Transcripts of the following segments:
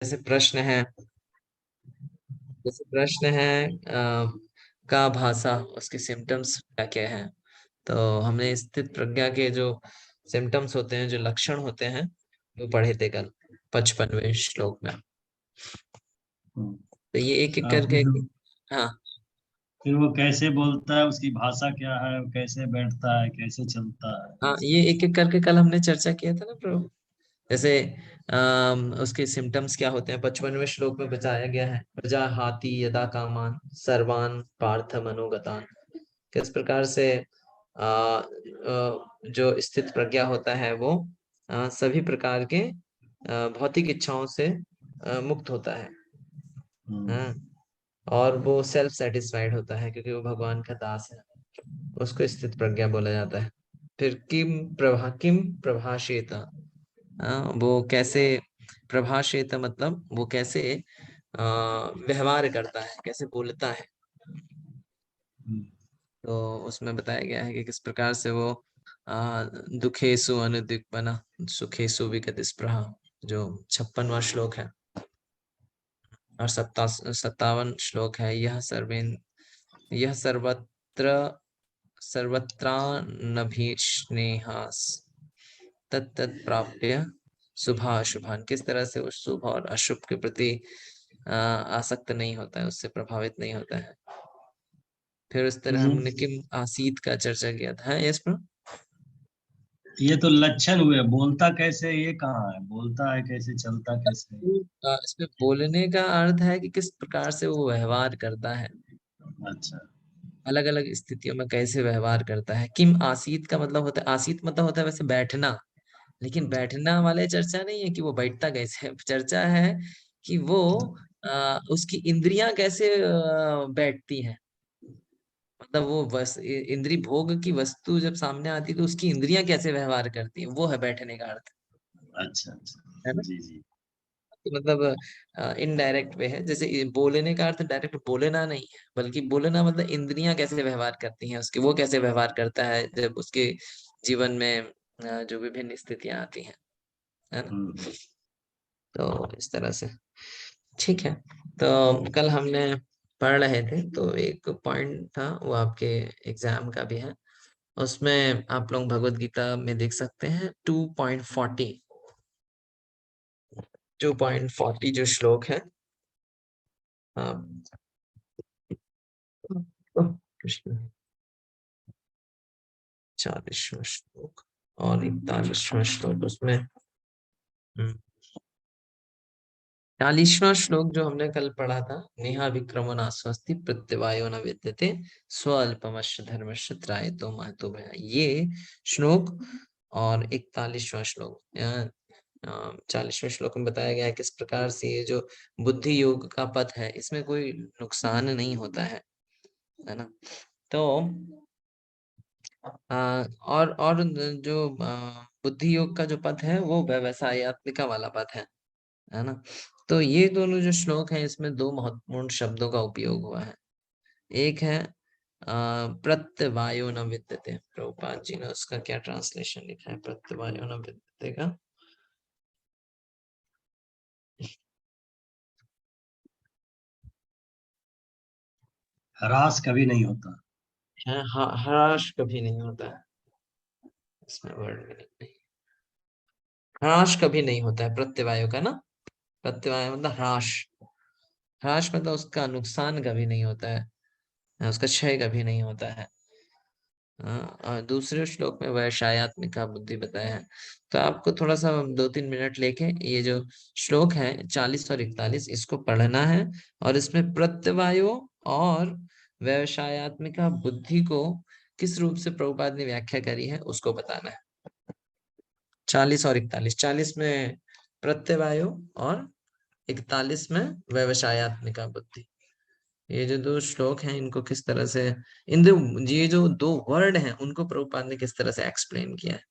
जैसे प्रश्न है, जैसे प्रश्न है का भाषा, उसके सिम्टम्स क्या क्या है। तो हमने स्थित प्रज्ञा के जो सिम्टम्स होते हैं, जो लक्षण होते हैं, वो पढ़े थे कल 55वें श्लोक में। हम्म। तो ये एक एक फिर करके। हाँ फिर वो कैसे बोलता है, उसकी भाषा क्या है, वो कैसे बैठता है, कैसे चलता है, हाँ, इस ये तरह एक से। एक करके कल हमने चर्चा किया था ना प्रभु। जैसे उसके सिम्टम्स क्या होते हैं, 55वें श्लोक में बताया गया है, प्रजा हाथी यदा कामान सर्वान पार्थ मनोगतान। किस प्रकार से जो स्थित प्रज्ञा होता है वो सभी प्रकार के भौतिक इच्छाओं से मुक्त होता है। हम्म। हाँ, और वो सेल्फ सेटिस्फाइड होता है क्योंकि वो भगवान का दास है। उसको स्थित प्रज्ञा बोला जाता है। फिर किम प्रभाषेता। वो कैसे प्रभाषेता, मतलब वो कैसे व्यवहार करता है, कैसे बोलता है। हम्म। तो उसमें बताया गया है कि किस प्रकार से वो दुखेसु अनुद्विग्नः सुखेसु विगत स्पृहा, जो 56वां श्लोक है। और 57 श्लोक है, यह सर्वत्र सर्वत्रानभीष्णेहास तत्त प्राप्य शुभाशुभान। किस तरह से वो शुभ और अशुभ के प्रति आसक्त नहीं होता है, उससे प्रभावित नहीं होता है। फिर उस तरह हमने हम्म। किम आसीत का चर्चा किया था। Yes bro. ये तो लक्षण हुए, बोलता कैसे ये कहाँ है, बोलता है कैसे, चलता कैसे है? इसमें बोलने का अर्थ है कि किस प्रकार से वो व्यवहार करता है, अच्छा। अलग अलग स्थितियों में कैसे व्यवहार करता है। किम आसीत का मतलब होता है, आसीत मतलब होता है वैसे बैठना, लेकिन बैठना वाले चर्चा नहीं है कि वो बैठता कैसे है। चर्चा है कि वो उसकी इंद्रियां कैसे बैठती हैं। मतलब वो इंद्री भोग की वस्तु जब सामने आती है तो उसकी इंद्रियां कैसे व्यवहार करती है, वो है बैठने का अर्थ। अच्छा है अच्छा, ना। जी जी। तो मतलब इनडायरेक्ट वे है, जैसे बोलने का अर्थ डायरेक्ट बोलना नहीं है, बल्कि बोलना मतलब इंद्रियां कैसे व्यवहार करती हैं उसकी, वो कैसे व्यवहार करता है जब उसके जीवन में जो विभिन्न स्थितियां आती हैं। है ना। हम्म। तो इस तरह से ठीक है। तो कल हमने पढ़ रहे थे, तो एक पॉइंट था वो आपके एग्जाम का भी है। उसमें आप लोग भगवत गीता में देख सकते हैं 2.40, 2.40 जो श्लोक है। हाँ, कृष्ण 40वां श्लोक और 41वां श्लोक उसमें। 40वां श्लोक जो हमने कल पढ़ा था, नेहा विक्रमो नास्वस्ति प्रत्यवायो न विद्यते स्वल्पमश्च धर्मश्च त्रायतो महतो भय, ये श्लोक। और 41वां श्लोक, 40वें श्लोक में बताया गया है किस प्रकार से ये जो बुद्धि योग का पथ है, इसमें कोई नुकसान नहीं होता है ना। तो और जो बुद्धि योग का जो पथ है वो व्यवसायत्मिका वाला पथ है ना। तो ये दोनों जो श्लोक हैं, इसमें दो महत्वपूर्ण शब्दों का उपयोग हुआ है। एक है प्रत्यवायो न विद्यते, प्रभुपाद जी ने उसका क्या ट्रांसलेशन लिखा है प्रत्यवायो न विद्यते का। ह्रास कभी नहीं होता। है ह्रास कभी नहीं होता है, इसमें वर्ड में नहीं। ह्रास कभी नहीं होता है प्रत्यवायो का ना। प्रत्यवायो मतलब ह्रास, ह्रास मतलब उसका नुकसान कभी नहीं होता है, उसका क्षय कभी नहीं होता है। हाँ, और दूसरे श्लोक में वैशायात्मिका बुद्धि बताया है। तो आपको थोड़ा सा 2-3 मिनट लेके ये जो श्लोक है 40 और 41, इसको पढ़ना है। और इसमें प्रत्यवायो और व्यवसायत्मिका बुद्धि को किस रूप से प्रभुपाद ने व्याख्या करी है उसको बताना है। 40 और 41, 40 में प्रत्यवायो और 41 में व्यवसायत्मिका बुद्धि। ये जो दो श्लोक हैं, इनको किस तरह से, इन दो, ये जो दो वर्ड हैं उनको प्रभुपाद ने किस तरह से एक्सप्लेन किया है।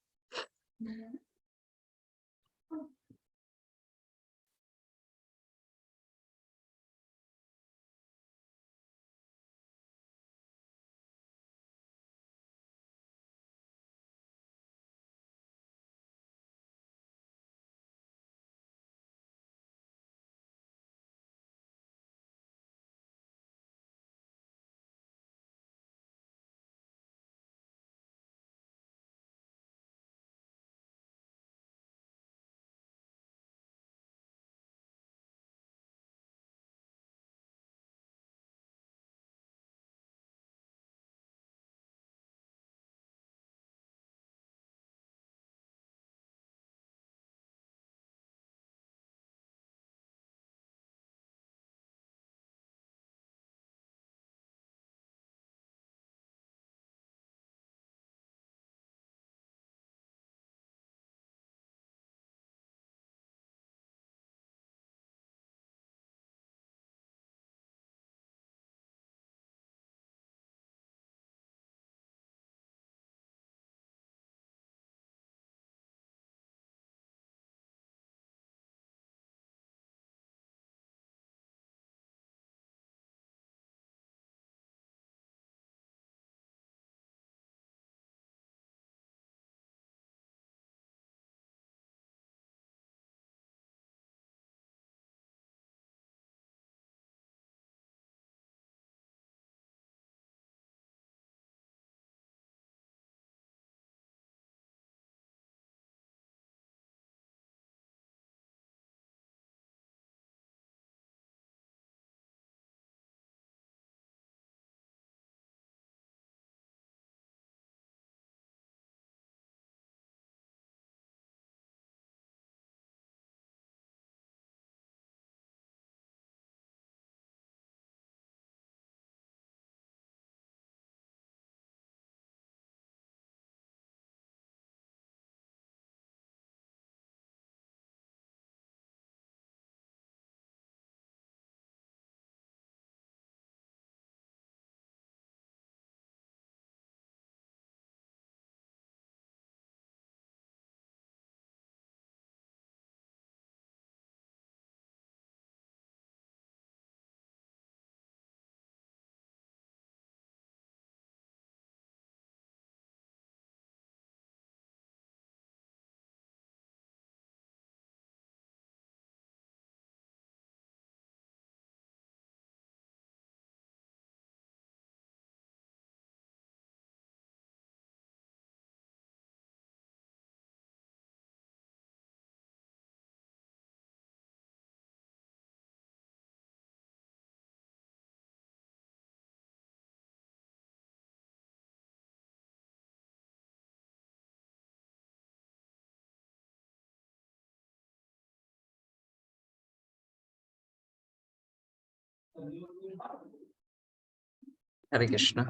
हरे कृष्णा।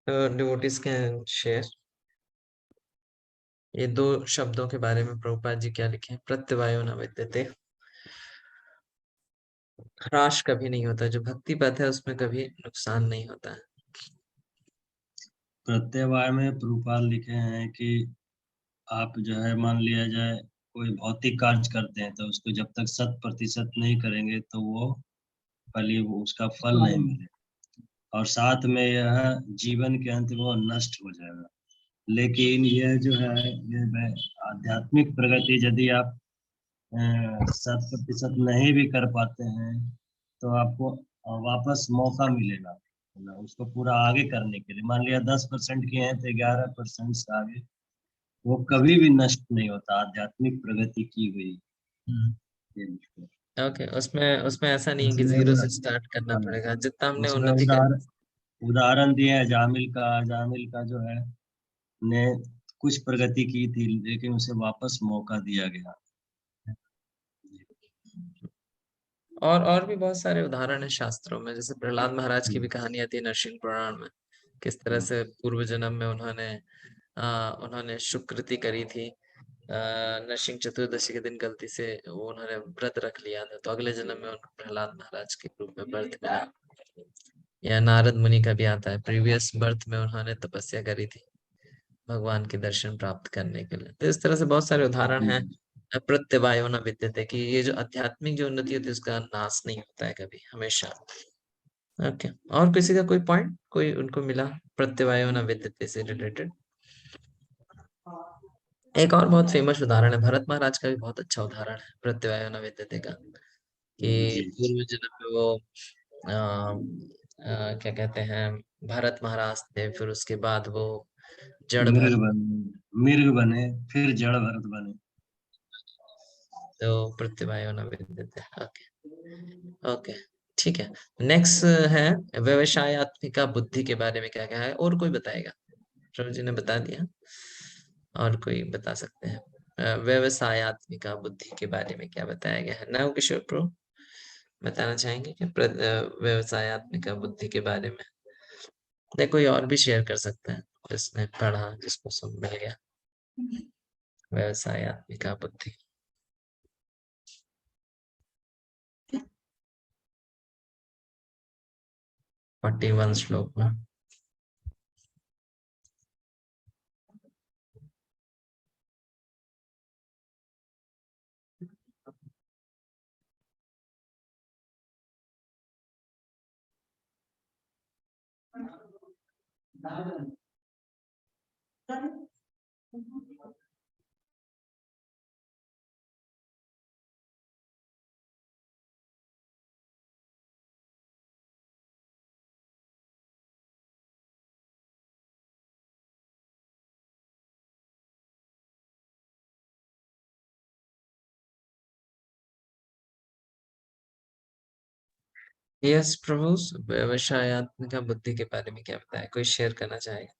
तो डिवोटीज कैन शेयर ये दो शब्दों के बारे में प्रभुपाद जी क्या लिखे हैं। प्रत्यवायो न विद्यते, ह्रास कभी नहीं होता। जो भक्ति पथ है उसमें कभी नुकसान नहीं होता है। प्रत्यवाय में प्रभुपाद लिखे हैं कि आप जो है मान लिया जाए कोई भौतिक कार्य करते हैं तो उसको जब तक 100% नहीं करेंगे तो वो वो उसका फल नहीं मिले, और साथ में यह जीवन के अंत में वो नष्ट हो जाएगा। लेकिन यह जो है ये आध्यात्मिक प्रगति यदि आप 100% नहीं भी कर पाते हैं तो आपको वापस मौका मिलेगा, मतलब उसको पूरा आगे करने के लिए। मान लिया 10% किए हैं तो 11% से आगे वो कभी भी नष्ट नहीं होता, आध्यात्मिक प्रगति की हुई। ओके, उसमें उसमें ऐसा नहीं है कि इसमें जीरो से स्टार्ट करना पड़ेगा। जितना हमने उसमें उन्नति करी। उदाहरण दिए हैं जामिल का जो है ने कुछ प्रगति की थी लेकिन उसे वापस मौका दिया गया। और भी बहुत सारे उदाहरण है शास्त्रों में, जैसे प्रहलाद महाराज की भी कहानी आती है नरसिंह पुराण में। किस तरह से पूर्व जन्म में उन्होंने शुकृति करी थी। नरसिंह चतुर्दशी के दिन गलती से वो उन्होंने व्रत रख लिया था, तो अगले जन्म में उनको प्रहलाद महाराज के रूप में बर्थ मिला। या नारद मुनि का भी आता है, प्रीवियस बर्थ में उन्होंने तपस्या करी थी भगवान के दर्शन प्राप्त करने के लिए। तो इस तरह से बहुत सारे उदाहरण हैं। प्रत्यवायो न विद्यते कि ये जो आध्यात्मिक जो उन्नति होती है उसका नाश नहीं होता है कभी, हमेशा। ओके, और किसी का कोई पॉइंट, कोई उनको मिला प्रत्यवायो न विद्यते से रिलेटेड? एक और बहुत फेमस उदाहरण है, भरत महाराज का भी बहुत अच्छा उदाहरण है प्रत्यवायो न विद्यते का, कि जी पूर्व जन्म में वो क्या कहते हैं, भरत महाराज थे, फिर उसके बाद वो जड़ भरत, मिर्ग बने फिर जड़ भरत बने। तो प्रत्यवायो न विद्यते। ओके ओके, ठीक है। नेक्स्ट है व्यवसायत्मिका बुद्धि के बारे में क्या क्या है, और कोई बताएगा? प्रभु जी ने बता दिया, और कोई बता सकते हैं? व्यवसायत्मिका बुद्धि के बारे में क्या बताया गया है? नव किशोर प्रभु बताना चाहेंगे कि व्यवसायत्मिका बुद्धि के बारे में? नहीं, कोई और भी शेयर कर सकते हैं जिसने पढ़ा, जिसको सब मिल गया। व्यवसायत्मिका बुद्धि 41 श्लोक में। यस प्रभु, व्यवसायत्मिका बुद्धि के बारे में क्या बताया, कोई शेयर करना चाहेगा?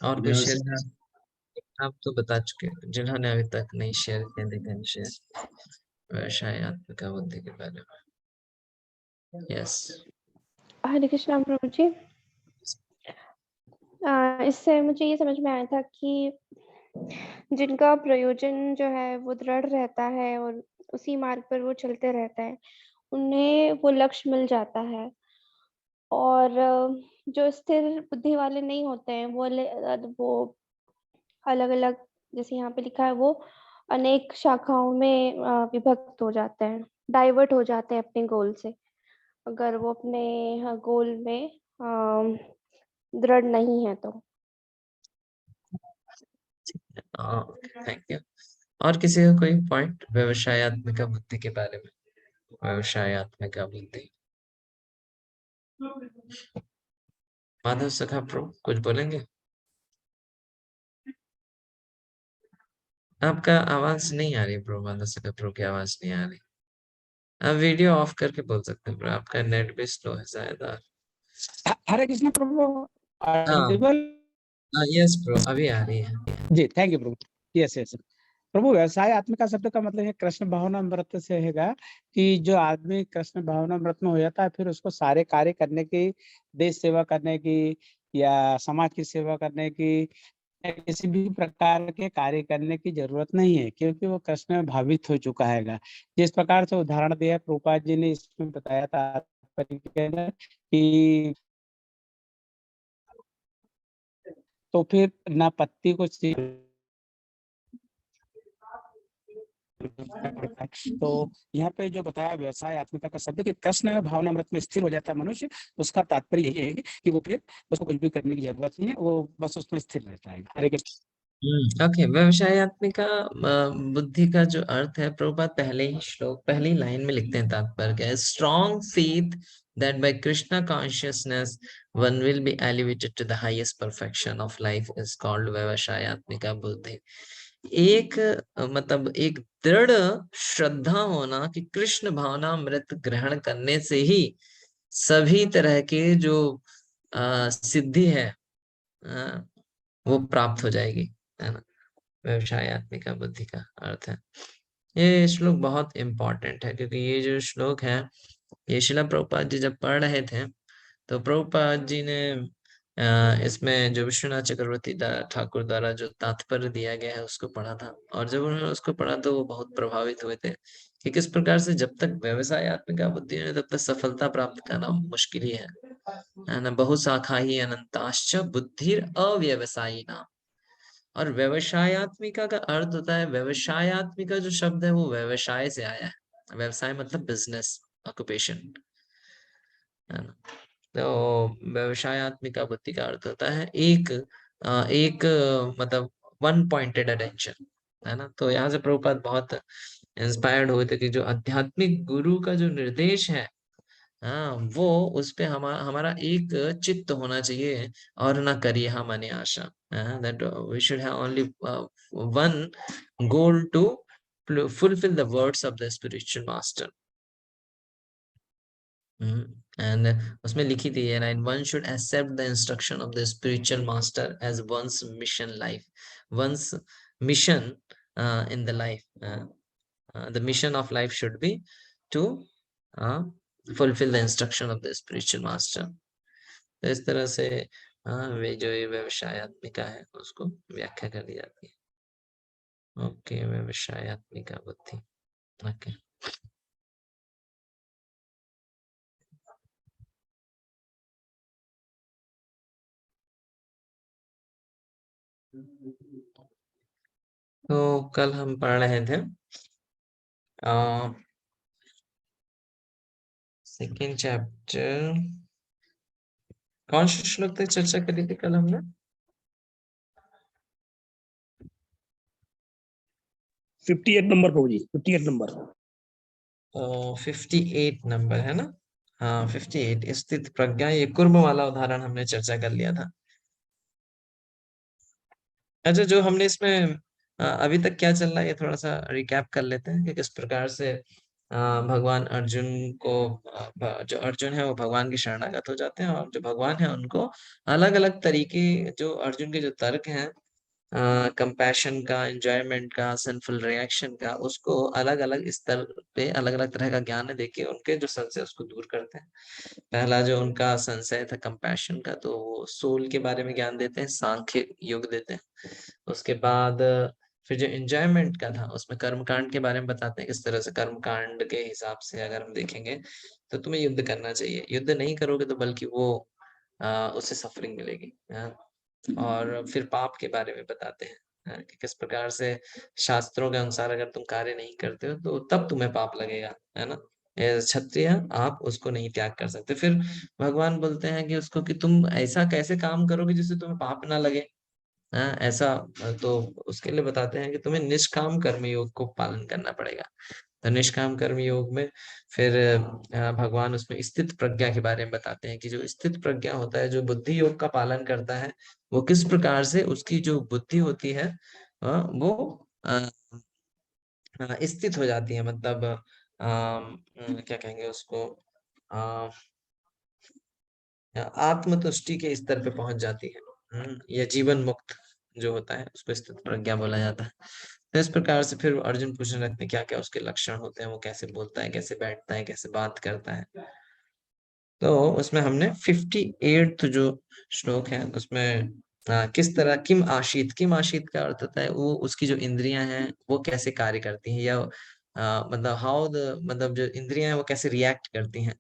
और कोई शेयर? व्यवसाय आप तो बता चुके हैं, जिन्होंने अभी तक नहीं शेयर किया they can शेयर व्यवसायत्मिका बुद्धि के बारे में। यस। हरे कृष्णा प्रभु जी। इससे मुझे ये समझ में आया था कि जिनका प्रयोजन जो है वो दृढ़ रहता है और उसी मार्ग पर वो चलते रहते हैं, उन्हें वो लक्ष्य मिल जाता है। और जो स्थिर बुद्धि वाले नहीं होते हैं वो अलग-अलग, जैसे यहाँ पे लिखा है, वो अनेक शाखाओं में विभक्त हो जाते हैं, डाइवर्ट हो जाते हैं अपने गोल से, अगर वो अपने गोल में दृढ़ नहीं है तो। Thank you. और किसी का कोई पॉइंट व्यवसायत्मिका बुद्धि के बारे में? व्यवसायत्मिका बुद्धि, माधव सखा प्रो कुछ बोलेंगे? आपका आवाज नहीं आ रही ब्रो, माधव सखा प्रो की आवाज नहीं आ रही। आप वीडियो ऑफ करके बोल सकते हैं ब्रो, आपका नेट भी स्लो है शायद। हरे कृष्ण प्रभु। हाँ, यस ब्रो, अभी आ रही है। जी थैंक यू प्रभु। Yes yes. प्रभु व्यवसाय आत्मिका शब्द का मतलब है कृष्ण भावनामृत से हैगा कि जो आदमी कृष्ण भावनामृत में हो जाता है फिर उसको सारे कार्य करने की, देश सेवा करने की या समाज की सेवा करने की या किसी भी प्रकार के कार्य करने की जरूरत नहीं है, क्योंकि वो कृष्ण में भावित हो चुका है। जिस प्रकार से उदाहरण दिया प्रभुपाद जी ने इसमें बताया था तात्पर्य के अंदर कि तो फिर ना पत्ती को तो यहाँ पे जो बताया व्यवसाय आत्मिका का शब्द कि कृष्ण भावनामृत में स्थिर हो जाता है मनुष्य, उसका तात्पर्य यही है कि वो फिर उसको कुछ भी करने की जरूरत नहीं है, वो बस उसमें स्थिर रहता है। हरे कृष्ण। ओके, व्यवसायत्मिका बुद्धि का जो अर्थ है प्रभुपाद पहले ही श्लोक पहली लाइन में लिखते हैं तात्पर्य, strong faith that by Krishna consciousness one will be elevated to the highest perfection of life is called व्यवसायत्मिका बुद्धि। एक मतलब एक दृढ़ श्रद्धा होना कि कृष्ण भावनामृत ग्रहण करने से ही सभी तरह के जो सिद्धि है वो प्राप्त हो जाएगी, है ना। व्यवसायत्मिका बुद्धि का अर्थ है। ये श्लोक बहुत इम्पोर्टेंट है क्योंकि ये जो श्लोक है ये शिला प्रभुपाद जी जब पढ़ रहे थे तो प्रभुपाद जी ने इसमें जो विश्वनाथ चक्रवर्ती ठाकुर द्वारा जो तात्पर्य दिया गया है उसको पढ़ा था, और जब उन्होंने उसको पढ़ा तो वो बहुत प्रभावित हुए थे कि किस प्रकार से जब तक व्यवसायत्मिका बुद्धि है तब तक सफलता प्राप्त करना मुश्किल ही है ना। बहुशाखा ही अनंताश्च बुद्धि अव्यवसायी नाम। और व्यवसायत्मिका का अर्थ होता है, व्यवसायत्मिका जो शब्द है वो व्यवसाय से आया है। व्यवसाय मतलब बिजनेस, ऑक्युपेशन, है ना। तो व्यवसायत्मिका बुद्धि का अर्थ होता है एक मतलब वन पॉइंटेड अटेंशन, है ना। तो यहाँ से प्रभुपाद बहुत इंस्पायर्ड हुए थे कि जो आध्यात्मिक गुरु का जो निर्देश है, हाँ, वो उस पे हमारा एक चित्त होना चाहिए और ना करिए हम माने आशा, that we should have only one goal to fulfill the words of the spiritual master। and उसमें लिखी थी and one should accept the instruction of the spiritual master as one's mission life, one's mission in the life, the mission of life should be to fulfill the instruction of the spiritual master। तो इस तरह से वे जो ये व्यवसायत्मिका है उसको व्याख्या कर दी जाती है। ओके, व्यवसायत्मिका बुद्धि। ओके, तो कल हम पढ़ रहे थे सेकेंड चैप्टर, कौन से श्लोक तक चर्चा करी थी कल हमने? 58 नंबर प्रभु जी, 58 नंबर। 58 नंबर है ना। हाँ, 58 स्थित प्रज्ञा, ये कुर्म वाला उदाहरण हमने चर्चा कर लिया था। अच्छा, जो हमने इसमें अभी तक क्या चल रहा है ये थोड़ा सा रिकैप कर लेते हैं कि किस प्रकार से भगवान अर्जुन को जो अर्जुन है वो भगवान की शरणागत हो जाते हैं, और जो भगवान है उनको अलग अलग तरीके, जो अर्जुन के जो तर्क हैं कंपैशन का, एंजॉयमेंट का, सिंफुल रिएक्शन का, उसको अलग अलग स्तर पे अलग अलग तरह का ज्ञान देके उनके जो संशय उसको दूर करते हैं। पहला जो उनका संशय था कंपैशन का, तो वो सोल के बारे में ज्ञान देते हैं, सांख्य योग देते हैं। उसके बाद फिर जो एंजॉयमेंट का था उसमें कर्मकांड के बारे में बताते हैं, किस तरह से कर्मकांड के हिसाब से अगर हम देखेंगे तो तुम्हें युद्ध करना चाहिए, युद्ध नहीं करोगे तो बल्कि वो उससे सफरिंग मिलेगी। और फिर पाप के बारे में बताते हैं कि किस प्रकार से शास्त्रों के अनुसार अगर तुम कार्य नहीं करते हो तो तब तुम्हें पाप लगेगा, है ना। क्षत्रिय आप उसको नहीं त्याग कर सकते। फिर भगवान बोलते हैं कि उसको कि तुम ऐसा कैसे काम करोगे जिससे तुम्हें पाप ना लगे, ऐसा। तो उसके लिए बताते हैं कि तुम्हें निष्काम कर्म योग को पालन करना पड़ेगा। तो निष्काम कर्म योग में फिर भगवान उसमें स्थित प्रज्ञा के बारे में बताते हैं कि जो स्थित प्रज्ञा होता है, जो बुद्धि योग का पालन करता है, वो किस प्रकार से उसकी जो बुद्धि होती है वो स्थित हो जाती है, मतलब क्या कहेंगे उसको, आत्मतुष्टि के स्तर पे पहुंच जाती है। या जीवन मुक्त जो होता है उसको स्थित प्रज्ञा बोला जाता है। तो इस प्रकार से फिर अर्जुन पूछने लगते हैं क्या क्या उसके लक्षण होते हैं, वो कैसे बोलता है, कैसे बैठता है, कैसे बात करता है। तो उसमें हमने 58 जो श्लोक है उसमें किस तरह किम आशीत का अर्थ होता है वो उसकी जो इंद्रियां हैं वो कैसे कार्य करती हैं, या मतलब हाउ द मतलब जो इंद्रियां हैं वो कैसे रिएक्ट करती हैं।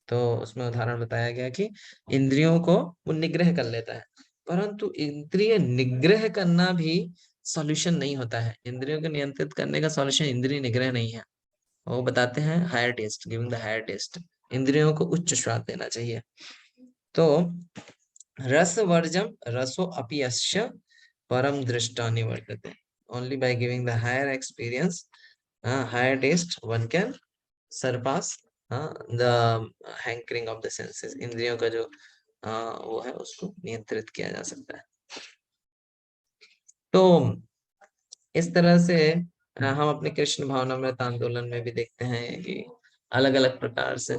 तो उसमें उदाहरण बताया गया कि इंद्रियों को वो निग्रह कर लेता है, परंतु इंद्रिय निग्रह करना भी सॉल्यूशन नहीं होता है। इंद्रियों को नियंत्रित करने का सॉल्यूशन इंद्रिय निग्रह नहीं है। वो बताते हैं higher test, giving the higher test, इंद्रियों को उच्च स्वाद देना चाहिए। तो रस वर्जम रसो अपि यस्य परम दृष्टा निवर्तते, only by giving the higher experience, higher test, one can surpass the hankering of the senses. इंद्रियों का जो वो है उसको नियंत्रित किया जा सकता है। तो इस तरह से हम अपने कृष्ण भावनामृत आंदोलन में भी देखते हैं कि अलग अलग प्रकार से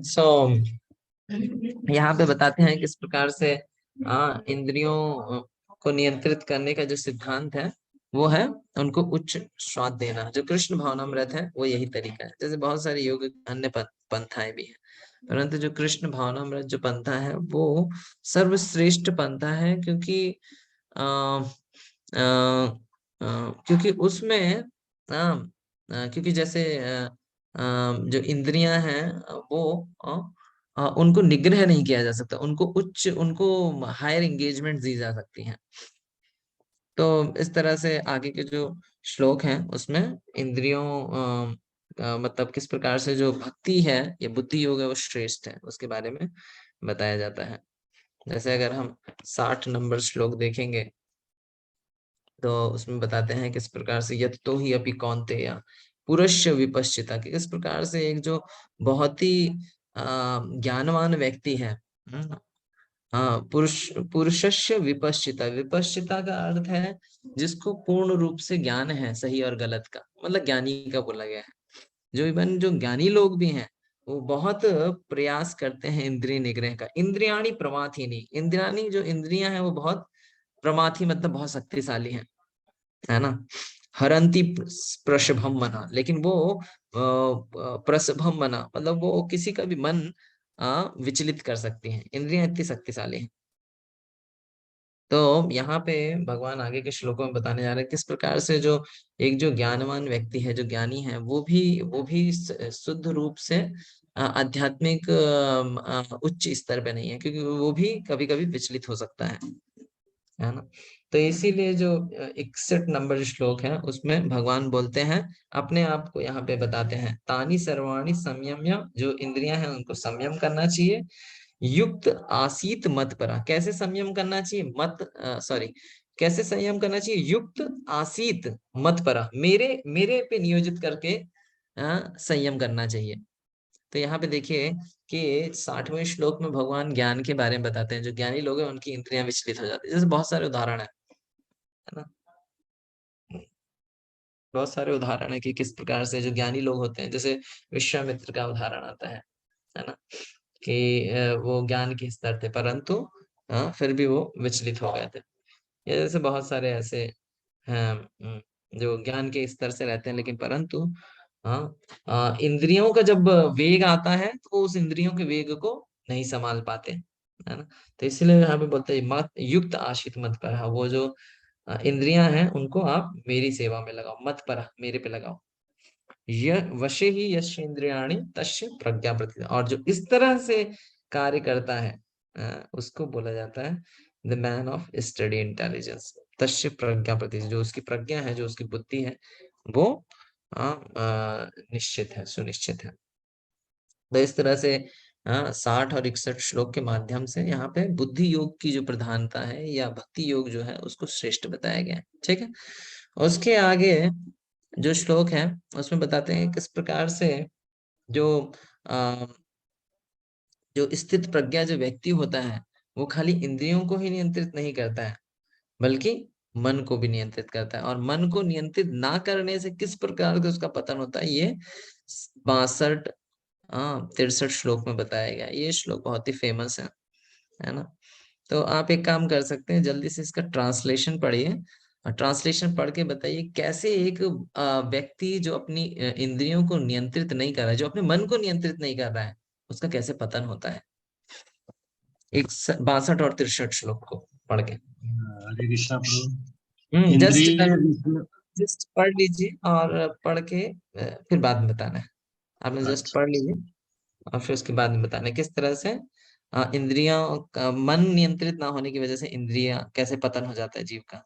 सो यहाँ पे बताते हैं किस प्रकार से इंद्रियों को नियंत्रित करने का जो सिद्धांत है वो है उनको उच्च स्वाद देना। जो कृष्ण भावनामृत है वो यही तरीका है। जैसे बहुत सारे योग अन्य पंथाएं भी हैं, परंतु जो कृष्ण भावनामृत जो पंथा है वो सर्वश्रेष्ठ पंथा है, क्योंकि क्योंकि उसमें क्योंकि जैसे जो इंद्रियां हैं वो उनको निग्रह नहीं किया जा सकता, उनको हायर एंगेजमेंट दी जा सकती हैं। तो इस तरह से आगे के जो श्लोक हैं उसमें इंद्रियों मतलब किस प्रकार से जो भक्ति है या बुद्धि योग है वो श्रेष्ठ है उसके बारे में बताया जाता है। जैसे अगर हम 60 नंबर श्लोक देखेंगे तो उसमें बताते हैं किस प्रकार से यत तो ही अपि कौन्तेय पुरुष विपश्चिता, कि किस प्रकार से एक जो बहुत ही ज्ञानवान व्यक्ति है, हाँ पुरुषस्य विपश्चिता, विपश्चिता का अर्थ है जिसको पूर्ण रूप से ज्ञान है सही और गलत का, मतलब ज्ञानी का बोला गया है। जो इवन जो ज्ञानी लोग भी हैं वो बहुत प्रयास करते हैं इंद्रिय निग्रह का। इंद्रियाणी प्रमाथिनी, इंद्रियाणी जो इंद्रियां हैं वो बहुत प्रमाथी मतलब बहुत शक्तिशाली हैं, है ना। हरंती प्रशभम मना, लेकिन वो प्रसभम मना मतलब वो किसी का भी मन विचलित कर सकती हैं। इंद्रियां इतनी शक्तिशाली हैं। तो यहाँ पे भगवान आगे के श्लोकों में बताने जा रहे हैं किस प्रकार से जो एक जो ज्ञानवान व्यक्ति है, जो ज्ञानी है, वो भी शुद्ध रूप से आध्यात्मिक उच्च स्तर पे नहीं है, क्योंकि वो भी कभी कभी विचलित हो सकता है ना। तो इसीलिए जो 61 नंबर श्लोक है उसमें भगवान बोलते हैं, अपने आप को यहाँ पे बताते हैं, तानी सर्वाणी संयम्य, जो इंद्रियां हैं उनको संयम करना चाहिए। युक्त आसीत मत परा, कैसे संयम करना चाहिए, कैसे संयम करना चाहिए, युक्त आसीत मत परा, मेरे पे नियोजित करके संयम करना चाहिए। तो यहाँ पे देखिए कि 60वें श्लोक में भगवान ज्ञान के बारे में बताते हैं। जो ज्ञानी लोग हैं उनकी इंद्रियां विचलित हो जाती है। जैसे बहुत सारे उदाहरण है ना, बहुत सारे उदाहरण है कि किस प्रकार से जो ज्ञानी लोग होते हैं, जैसे विश्वामित्र का उदाहरण आता है ना, कि वो ज्ञान के स्तर थे परंतु फिर भी वो विचलित हो गए थे। ये जैसे बहुत सारे ऐसे हैं जो ज्ञान के स्तर से रहते हैं लेकिन परंतु इंद्रियों का जब वेग आता है तो वो उस इंद्रियों के वेग को नहीं संभाल पाते, है ना। तो इसलिए यहाँ पे बोलते हैं मत युक्त आशित मत पर, वो जो इंद्रियां हैं उनको आप मेरी सेवा में लगाओ, मत पर मेरे पे लगाओ। यह वशे ही यश इंद्रियाणि तस्य प्रज्ञा प्रति, और जो इस तरह से कार्य करता है उसको बोला जाता है the man of study intelligence. तस्य प्रज्ञा प्रति, जो उसकी प्रज्ञा है, जो उसकी बुद्धि है, वो निश्चित है, सुनिश्चित है। तो इस तरह से 60 और 61 श्लोक के माध्यम से यहाँ पे बुद्धि योग की जो प्रधानता है या भक्ति योग जो है उसको श्रेष्ठ बताया गया है। ठीक है, उसके आगे जो श्लोक है उसमें बताते हैं किस प्रकार से जो जो स्थित प्रज्ञा जो व्यक्ति होता है वो खाली इंद्रियों को ही नियंत्रित नहीं करता है बल्कि मन को भी नियंत्रित करता है। और मन को नियंत्रित ना करने से किस प्रकार से उसका पतन होता है, ये 62 63 श्लोक में बताया गया। ये श्लोक बहुत ही फेमस है ना। तो आप एक काम कर सकते हैं, जल्दी से इसका ट्रांसलेशन पढ़िए और ट्रांसलेशन पढ़ के बताइए कैसे एक व्यक्ति जो अपनी इंद्रियों को नियंत्रित नहीं कर रहा है, जो अपने मन को नियंत्रित नहीं कर रहा है, उसका कैसे पतन होता है। एक 62 और 63 श्लोक को पढ़ के हरे कृष्णा प्रभु। जस्ट इंद्रिय विषय- जस्ट पढ़ लीजिए और पढ़ के फिर बाद में बताना है। आपने जस्ट अच्छा, पढ़ लीजिए और फिर उसके बाद में बताना है किस तरह से इंद्रियों का मन नियंत्रित ना होने की वजह से इंद्रियां कैसे पतन हो जाता है जीव का।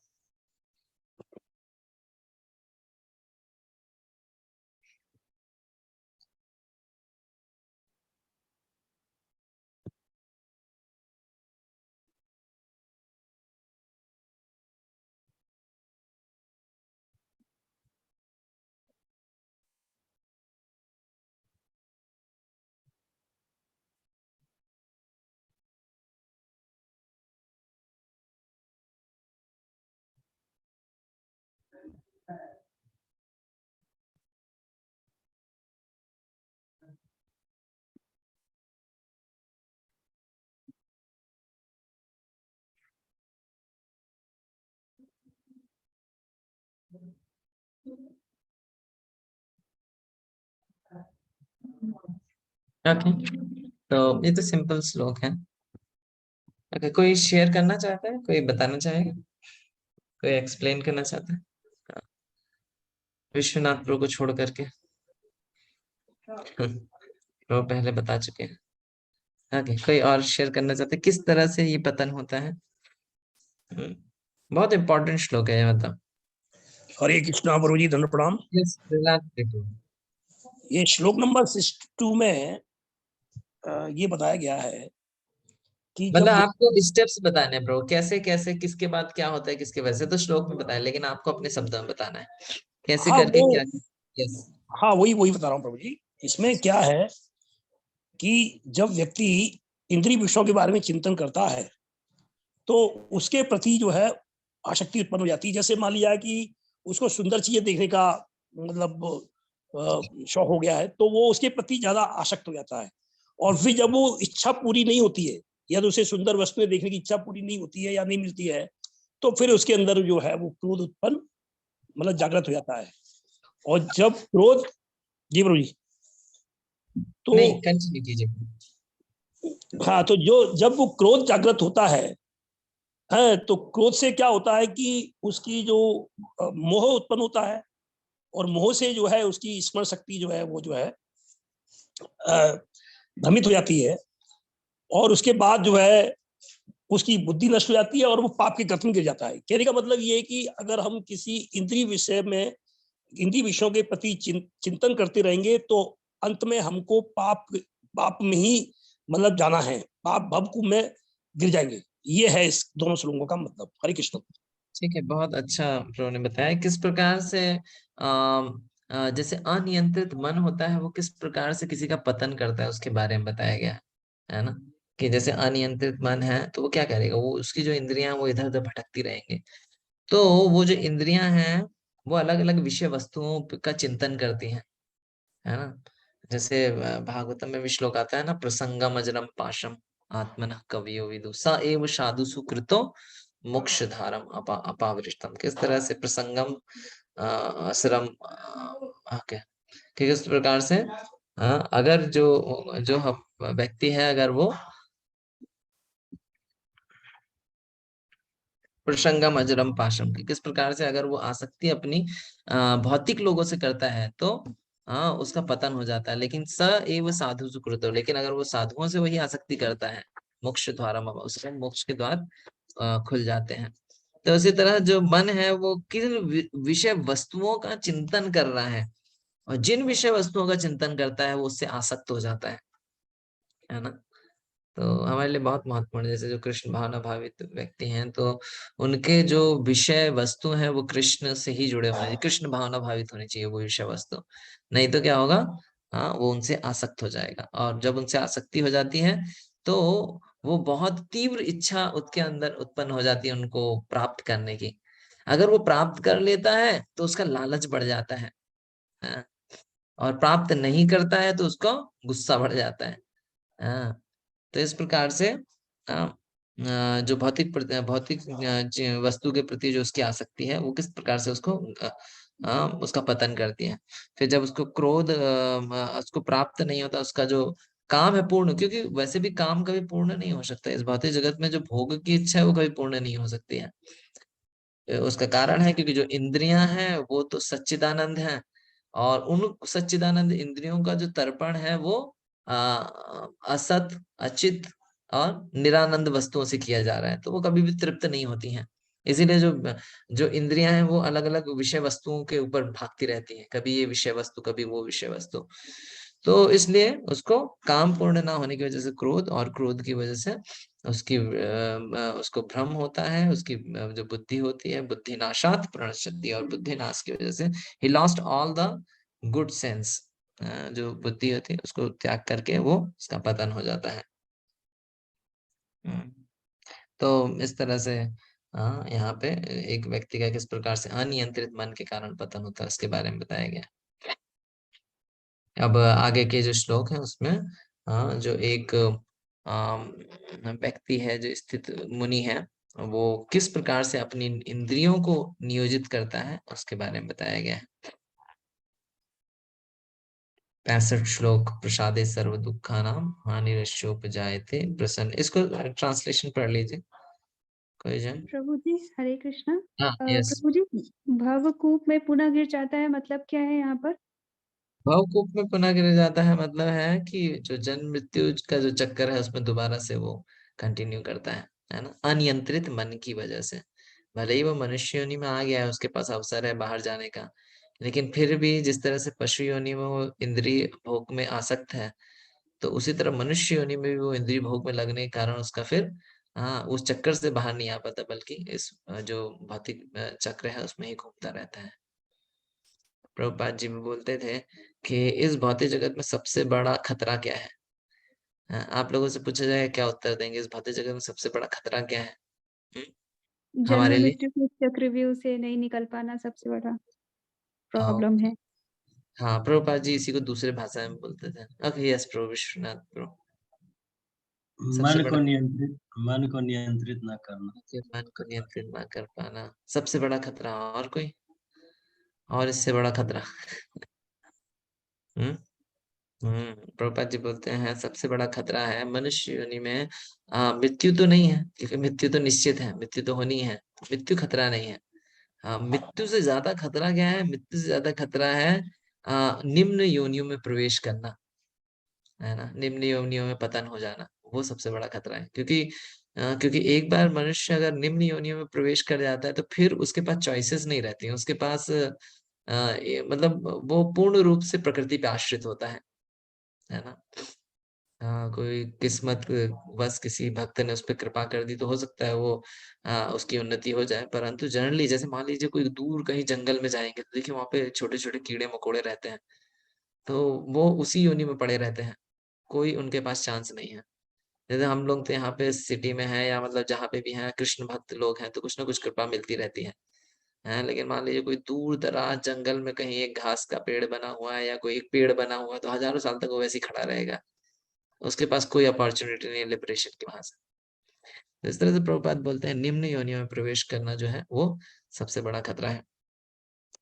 ओके, तो ये तो सिंपल श्लोक है। ओके, कोई शेयर करना चाहता है, कोई बताना चाहेगा, कोई एक्सप्लेन करना चाहता है? विश्वनाथ प्रभु को छोड़ करके वो पहले बता चुके हैं। ओके, कोई और शेयर करना चाहते हैं किस तरह से ये पतन होता है? बहुत इंपॉर्टेंट श्लोक है ये, मतलब। हरे कृष्णा प्रभु जी, धन्य प्रणाम। Yes, relax देखो। ये श्लोक नंबर 62 में ये बताया गया है कि मतलब जब आपको स्टेप्स बताने हैं ब्रो, कैसे कैसे किसके बाद क्या होता है, किसके वैसे तो श्लोक में बताया, लेकिन आपको अपने शब्दों में बताना है कैसे हाँ करके वो क्या। यस। हाँ वही वही बता रहा हूँ प्रभु जी। इसमें क्या है कि जब व्यक्ति इंद्रिय विषयों के बारे में चिंतन करता है तो उसके प्रति जो है आसक्ति उत्पन्न हो जाती है। जैसे मान लिया कि उसको सुंदर चीजें देखने का मतलब शौक हो गया है, तो वो उसके प्रति ज्यादा आसक्त हो जाता है। और फिर जब वो इच्छा पूरी नहीं होती है या तो उसे सुंदर वस्तुएं देखने की इच्छा पूरी नहीं होती है या नहीं मिलती है, तो फिर उसके अंदर जो है वो क्रोध उत्पन्न मतलब जागृत हो जाता है। और जब क्रोध, जी प्रभु जी, तो नहीं, कंटिन्यू कीजिए। हाँ, तो जो जब वो क्रोध जागृत होता है तो क्रोध से क्या होता है कि उसकी जो मोह उत्पन्न होता है, और मोह से जो है उसकी स्मरण शक्ति जो है वो जो है भ्रमित हो जाती है। और उसके बाद जो है उसकी बुद्धि नष्ट हो जाती है और वो पाप के गठन गिर जाता है। कहने का मतलब ये है कि अगर हम किसी इंद्रिय विषय में, इंद्रिय विषयों के प्रति चिंतन करते रहेंगे तो अंत में हमको पाप पाप में ही मतलब जाना है, पाप भव में गिर जाएंगे। ये है इस दोनों श्लोकों का मतलब। हरे कृष्ण। ठीक है, बहुत अच्छा प्रो ने बताया किस प्रकार से जैसे अनियंत्रित मन होता है वो किस प्रकार से किसी का पतन करता है, उसके बारे में बताया गया है ना। कि जैसे अनियंत्रित मन है तो वो क्या करेगा, वो उसकी जो इंद्रियां वो इधर उधर भटकती रहेंगे। तो वो जो इंद्रियां हैं वो अलग अलग विषय वस्तुओं का चिंतन करती हैं, है ना। जैसे भागवतम में भी श्लोक आता है ना, प्रसंगम अजरम पाशम आत्मनः कवियो विदु स एव साधु सुकृतो मोक्ष धारम अपावृष्टम। किस तरह से प्रसंगम असरम ओके, कि किस प्रकार से अगर जो जो व्यक्ति है, अगर वो प्रसंगम अजरम पाशम की किस प्रकार से अगर वो आसक्ति अपनी भौतिक लोगों से करता है तो उसका पतन हो जाता है। लेकिन स एव साधु सुकृतो, लेकिन अगर वो साधुओं से वही आसक्ति करता है, मोक्ष द्वारम, उसके मोक्ष के द्वार खुल जाते हैं। तो उसी तरह जो मन है वो किन विषय वस्तुओं का चिंतन कर रहा है, और जिन विषय वस्तुओं का चिंतन करता है वो उससे आसक्त हो जाता है ना। तो हमारे लिए बहुत महत्वपूर्ण, जैसे जो कृष्ण भावना भावित व्यक्ति हैं तो उनके जो विषय वस्तु है वो कृष्ण से ही जुड़े होने चाहिए, कृष्ण भावना भावित होनी चाहिए वो विषय वस्तु। नहीं तो क्या होगा, हाँ वो उनसे आसक्त हो जाएगा, और जब उनसे आसक्ति हो जाती है तो वो बहुत तीव्र इच्छा उसके अंदर उत्पन्न हो जाती है उनको प्राप्त करने की। अगर वो प्राप्त कर लेता है तो उसका लालच बढ़ जाता है, हाँ? और प्राप्त नहीं करता है तो उसको गुस्सा बढ़ जाता है, हाँ। तो इस प्रकार से जो भौतिक वस्तु के प्रति जो उसकी आसक्ति है वो किस प्रकार से उसको उसका पतन करती है। फिर जब उसको क्रोध उसको प्राप्त नहीं होता, उसका जो काम है पूर्ण, क्योंकि वैसे भी काम कभी पूर्ण नहीं हो सकता इस भौतिक जगत में, जो भोग की इच्छा है वो कभी पूर्ण नहीं हो सकती है। उसका कारण है क्योंकि जो इंद्रियां हैं वो तो सच्चिदानंद हैं, और उन सच्चिदानंद इंद्रियों का जो तर्पण है वो असत, अचित और निरानंद वस्तुओं से किया जा रहा है, तो वो कभी भी तृप्त नहीं होती हैं। इसीलिए जो जो इंद्रियां हैं वो अलग अलग विषय वस्तुओं के ऊपर भागती रहती हैं, कभी ये विषय वस्तु कभी वो विषय वस्तु। तो इसलिए उसको काम पूर्ण ना होने की वजह से क्रोध, और क्रोध की वजह से उसको भ्रम होता है, उसकी जो बुद्धि होती है, बुद्धि नाशात प्रणश्यति, और बुद्धि नाश की वजह से he lost all the good sense, जो बुद्धि होती है उसको त्याग करके वो उसका पतन हो जाता है। तो इस तरह से यहाँ पे एक व्यक्ति का किस प्रकार से अनियंत्रित मन के कारण पतन होता है उसके बारे में बताया गया। अब आगे के जो श्लोक है उसमें जो एक व्यक्ति है, जो स्थित मुनि है, वो किस प्रकार से अपनी इंद्रियों को नियोजित करता है उसके बारे में बताया गया है। 65 श्लोक। प्रसादे सर्व दुखानाम हानिरस्योपजायते प्रसन्न। इसको ट्रांसलेशन पढ़ लीजिए कोई जन। प्रभु जी हरे कृष्णा। हाँ, यस। प्रभु जी भवकूप में पुनः गिर जाता है मतलब क्या है यहाँ पर? भवकूप में पुनः गिर जाता है मतलब है कि जो जन्म मृत्यु का जो चक्कर है उसमें दोबारा से वो कंटिन्यू करता है ना, अनियंत्रित मन की वजह से। भले ही वो मनुष्य योनि में आ गया है, उसके पास अवसर है बाहर जाने का, लेकिन फिर भी जिस तरह से पशु योनि में वो इंद्रिय भोग में आसक्त है, तो उसी तरह मनुष्य योनि में भी वो इंद्रिय भोग में लगने के कारण उसका फिर उस चक्कर से बाहर नहीं आ पाता, बल्कि इस जो भौतिक चक्र है उसमें ही घूमता रहता है। प्रभुपाद जी में बोलते थे कि इस भौतिक जगत में सबसे बड़ा खतरा क्या है। आप लोगों से पूछा जाए क्या उत्तर देंगे, इस भौतिक जगत में सबसे बड़ा खतरा क्या है? हमारे जन्म लिए। मृत्यु के चक्रव्यूह से नहीं निकल पाना सबसे बड़ा हाँ, प्रॉब्लम है। हाँ, प्रभुपाद जी इसी को दूसरे भाषा में बोलते थे। ओके, यस प्रभु विश्वनाथ प्रभु। सबसे बड़ा मन को नियंत्रित ना करना। मन को नियंत्रित ना कर पाना सबसे बड़ा खतरा। और कोई और इससे बड़ा खतरा? हम्म प्रभुपाद जी बोलते हैं सबसे बड़ा खतरा है मनुष्य योनि में मृत्यु तो नहीं है, क्योंकि मृत्यु तो निश्चित है, मृत्यु तो होनी है, मृत्यु खतरा नहीं है। मृत्यु से ज्यादा खतरा क्या है? मृत्यु से ज्यादा खतरा है निम्न योनियों में प्रवेश करना, है ना, निम्न योनियों में पतन हो जाना, वो सबसे बड़ा खतरा है। क्योंकि एक बार मनुष्य अगर निम्न योनियों में प्रवेश कर जाता है तो फिर उसके पास चॉइसेस नहीं रहती हैं, उसके पास मतलब वो पूर्ण रूप से प्रकृति पे आश्रित होता है ना। कोई किस्मत बस किसी भक्त ने उस पर कृपा कर दी तो हो सकता है वो उसकी उन्नति हो जाए, परंतु जनरली जैसे मान लीजिए कोई दूर कहीं जंगल में जाएंगे तो देखिए वहां पे छोटे छोटे कीड़े मकोड़े रहते हैं, तो वो उसी योनि में पड़े रहते हैं, कोई उनके पास चांस नहीं है। जैसे हम लोग तो यहाँ पे सिटी में हैं, या मतलब जहाँ पे भी हैं कृष्ण भक्त लोग हैं, तो कुछ ना कुछ कृपा मिलती रहती है। लेकिन मान लीजिए कोई दूर दराज जंगल में कहीं एक घास का पेड़ बना हुआ है या कोई एक पेड़ बना हुआ है, तो हजारों साल तक वो वैसे ही खड़ा रहेगा, उसके पास कोई अपॉर्चुनिटी नहीं है लिबरेशन की वहां से। तो इस तरह से प्रभुपाद बोलते हैं निम्न योनियों में प्रवेश करना जो है वो सबसे बड़ा खतरा है।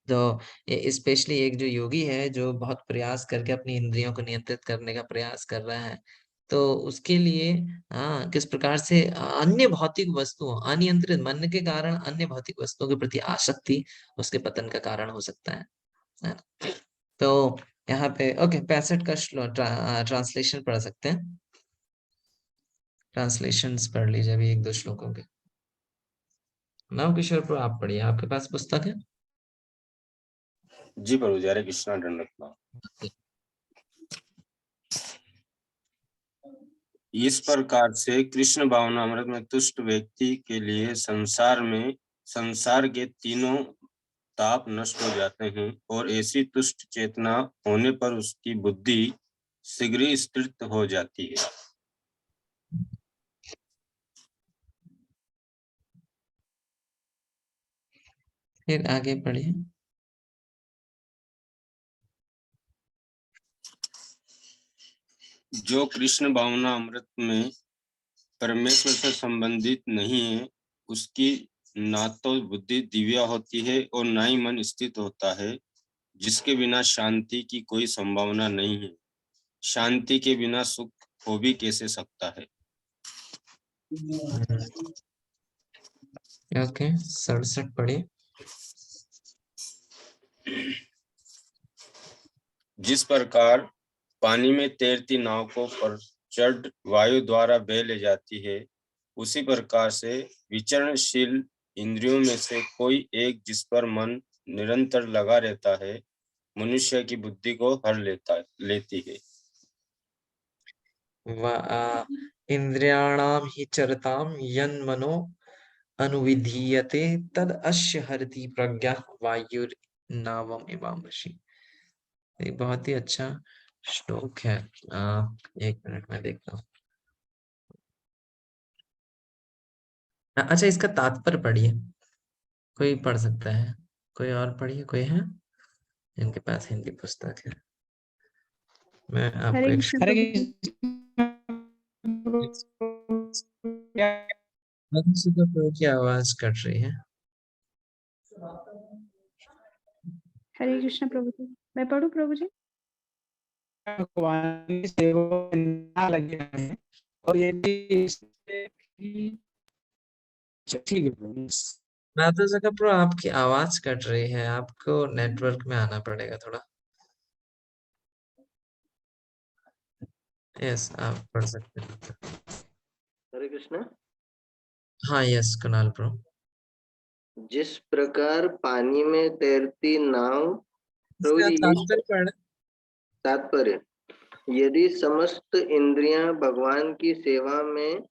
तो ये स्पेशली एक जो योगी है जो बहुत प्रयास करके अपनी इंद्रियों को नियंत्रित करने का प्रयास कर रहा है, तो उसके लिए किस प्रकार से अन्य भौतिक वस्तुओं, अनियंत्रित मन के कारण अन्य भौतिक वस्तुओं के प्रति आसक्ति उसके पतन का कारण हो सकता है ना? तो यहाँ पे ओके 65 का ट्रांसलेशन पढ़ सकते हैं। ट्रांसलेशंस पढ़ लीजिए अभी एक दो श्लोकों के। नव किशोर प्रभु आप पढ़िए, आपके पास पुस्तक है? जी प्रभु जी, हरे कृष्णा दंडवत प्रणाम। इस प्रकार से कृष्ण भावनामृत में तुष्ट व्यक्ति के लिए संसार के तीनों ताप नष्ट हो जाते हैं, और ऐसी तुष्ट चेतना होने पर उसकी बुद्धि शीघ्र ही स्थिर हो जाती है। फिर आगे पढ़िए। जो कृष्ण भावना अमृत में परमेश्वर से संबंधित नहीं है, उसकी ना तो बुद्धि दिव्या होती है और ना ही मन स्थित होता है, जिसके बिना शांति की कोई संभावना नहीं है। शांति के बिना सुख हो भी कैसे सकता है। ओके, 67 पढ़िए। जिस प्रकार पानी में तैरती नाव को प्रचंड वायु द्वारा बह ले जाती है, उसी प्रकार से विचरणशील इंद्रियों में से कोई एक जिस पर मन निरंतर लगा रहता है, मनुष्य की बुद्धि को हर लेती है। इंद्रियाणाम हि चरताम यन्मनो अनुविधीयते तद अस्य हरति प्रज्ञा वायुर्नावम इवामृषि। एक बहुत ही अच्छा श्लोक है। एक मिनट में देखता हूँ। अच्छा, इसका तात्पर्य पढ़िए, कोई पढ़ सकता है? कोई और पढ़िए, कोई है इनके पास हिंदी पुस्तक है? मैं आपको हरे एक कृष्ण हरे कृष्ण की आवाज कट रही है। हरे कृष्ण प्रभु जी, मैं पढ़ूं प्रभु जी? भगवान की सेवा में ना लगे रहें, और यदि ठीक है प्रभु। माता जगह प्रो, आपकी आवाज कट रही है, आपको नेटवर्क में आना पड़ेगा थोड़ा। यस, आप पढ़ सकते हैं। हरे कृष्ण। हाँ, यस कुणाल प्रो। जिस प्रकार पानी में तैरती नाव, प्रभु इसका जी ये तात्पर्य पढ़। तात्पर्य, यदि समस्त इंद्रियां भगवान की सेवा में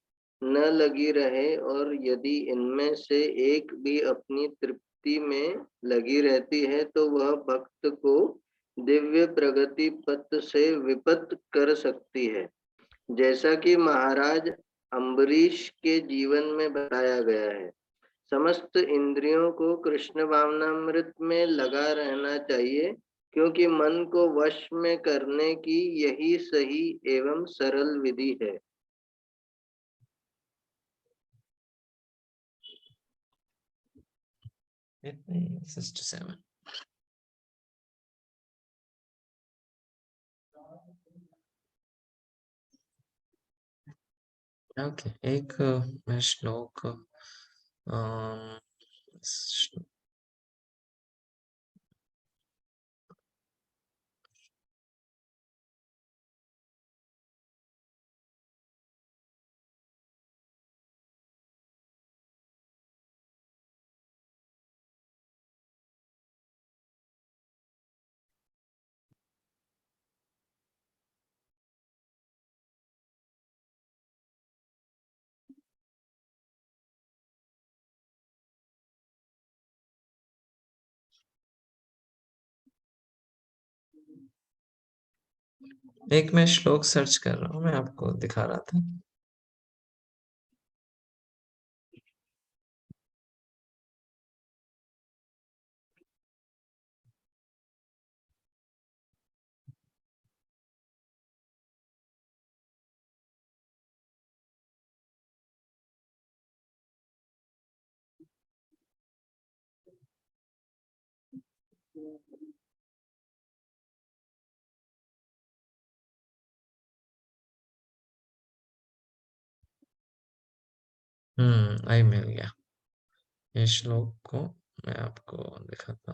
न लगी रहे और यदि इनमें से एक भी अपनी तृप्ति में लगी रहती है, तो वह भक्त को दिव्य प्रगति पथ से विपत कर सकती है, जैसा कि महाराज अम्बरीश के जीवन में बताया गया है। समस्त इंद्रियों को कृष्ण भावनामृत में लगा रहना चाहिए, क्योंकि मन को वश में करने की यही सही एवं सरल विधि है। इतने 67। ओके, एक मैं श्लोक एक मैं श्लोक सर्च कर रहा हूँ, मैं आपको दिखा रहा था। आई मिल गया। ये श्लोक को मैं आपको दिखाता